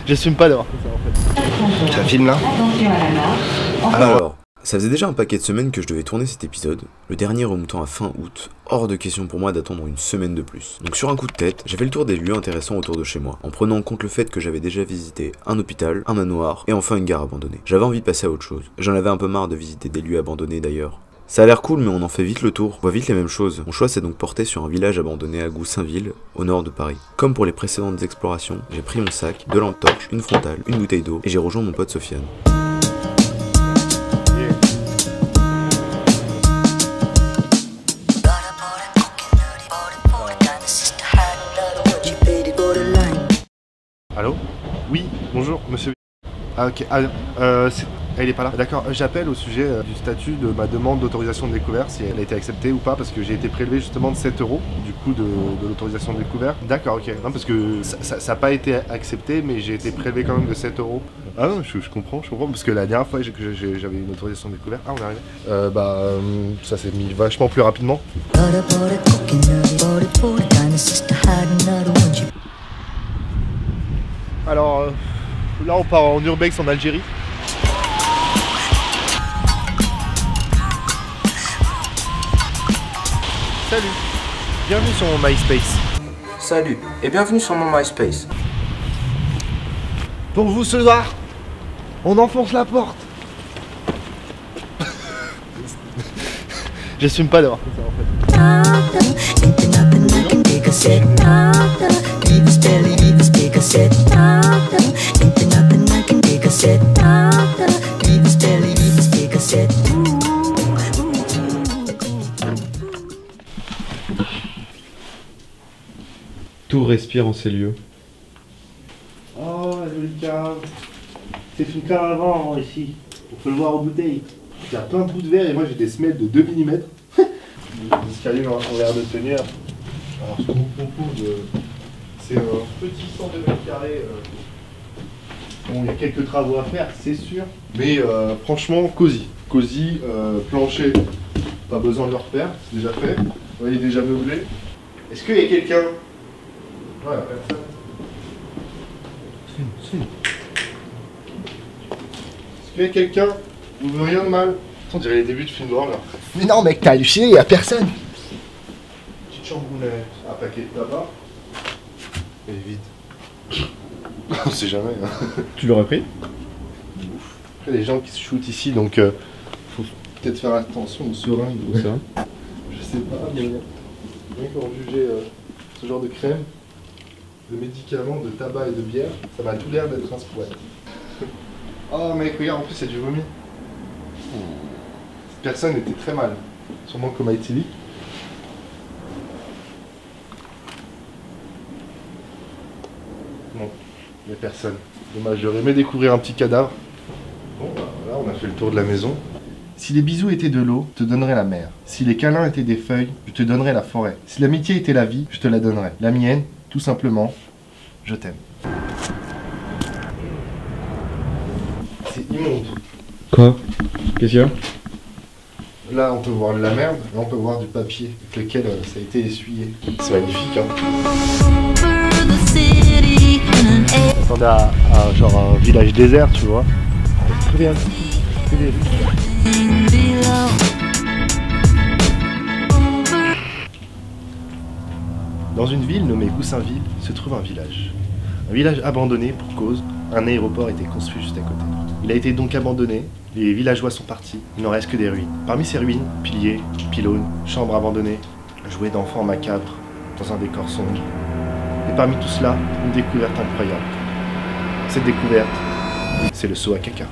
J'assume pas d'avoir fait ça en fait. Tu la filmes là? Alors, ça faisait déjà un paquet de semaines que je devais tourner cet épisode, le dernier remontant à fin août, hors de question pour moi d'attendre une semaine de plus. Donc sur un coup de tête, j'ai fait le tour des lieux intéressants autour de chez moi, en prenant en compte le fait que j'avais déjà visité un hôpital, un manoir, et enfin une gare abandonnée. J'avais envie de passer à autre chose. J'en avais un peu marre de visiter des lieux abandonnés d'ailleurs. Ça a l'air cool mais on en fait vite le tour, on voit vite les mêmes choses. Mon choix s'est donc porté sur un village abandonné à Goussainville, au nord de Paris. Comme pour les précédentes explorations, j'ai pris mon sac, deux lampes torches, une frontale, une bouteille d'eau, et j'ai rejoint mon pote Sofiane. Allô? Oui, bonjour, monsieur. Ah ok, elle est pas là. D'accord, j'appelle au sujet du statut de ma demande d'autorisation de découvert, si elle a été acceptée ou pas, parce que j'ai été prélevé justement de 7 € du coup de l'autorisation de découvert. D'accord, ok. Non, parce que ça n'a pas été accepté, mais j'ai été prélevé quand même de 7 €. Ah non, je comprends, parce que la dernière fois j'avais une autorisation de découvert. Ah, on est arrivé. Ça s'est mis vachement plus rapidement. Alors, là on part en urbex en Algérie. Salut, bienvenue sur mon MySpace. Salut et bienvenue sur mon MySpace. Pour vous ce soir, on enfonce la porte. J'assume pas d'avoir fait ça en fait. Tout respire en ces lieux. Oh, la jolie cave. C'est une cave à vent ici. On peut le voir aux bouteilles. Il y a plein de bouts de verre et moi j'ai des semelles de 2 mm. Des escaliers en verre de tenir. Alors ce qu'on vous propose, c'est un petit 102 mètres carrés. Bon, il y a quelques travaux à faire, c'est sûr. Mais franchement, cosy. Cosy, plancher, pas besoin de le refaire, c'est déjà fait. Vous voyez, déjà meublé. Est-ce qu'il y a quelqu'un? Ouais, personne. Est-ce qu'il y a quelqu'un? Vous ne rien de mal? On dirait les débuts de film noir là. Mais non mec, t'as halluciné, il y a personne. Petite chamboulette, un paquet de tabac. Elle est vide. On sait jamais. Hein. Tu l'aurais pris? Après les gens qui se shootent ici, donc faut peut-être faire attention aux seringues. C'est ça. Je sais pas, mais rien qu'en juger ce genre de crème, de médicaments, de tabac et de bière, ça m'a tout l'air d'être un squat. Oh mec, regarde, en plus c'est du vomi. Cette personne était très mal, sûrement comme Haïti. Bon, il n'y a personne. Dommage, j'aurais aimé découvrir un petit cadavre. Bon, bah voilà, on a fait le tour de la maison. Si les bisous étaient de l'eau, je te donnerais la mer. Si les câlins étaient des feuilles, je te donnerais la forêt. Si l'amitié était la vie, je te la donnerais. La mienne, tout simplement, je t'aime. C'est immonde. Quoi? Qu'est-ce qu'il y a? Là, on peut voir de la merde, là, on peut voir du papier avec lequel ça a été essuyé. C'est magnifique, hein. On attendait à genre un village désert, tu vois. Dans une ville nommée Goussainville se trouve un village. Un village abandonné pour cause, un aéroport était construit juste à côté. Il a été donc abandonné, les villageois sont partis, il n'en reste que des ruines. Parmi ces ruines, piliers, pylônes, chambres abandonnées, jouets d'enfants macabres dans un décor sombre. Et parmi tout cela, une découverte incroyable. Cette découverte, c'est le seau à caca.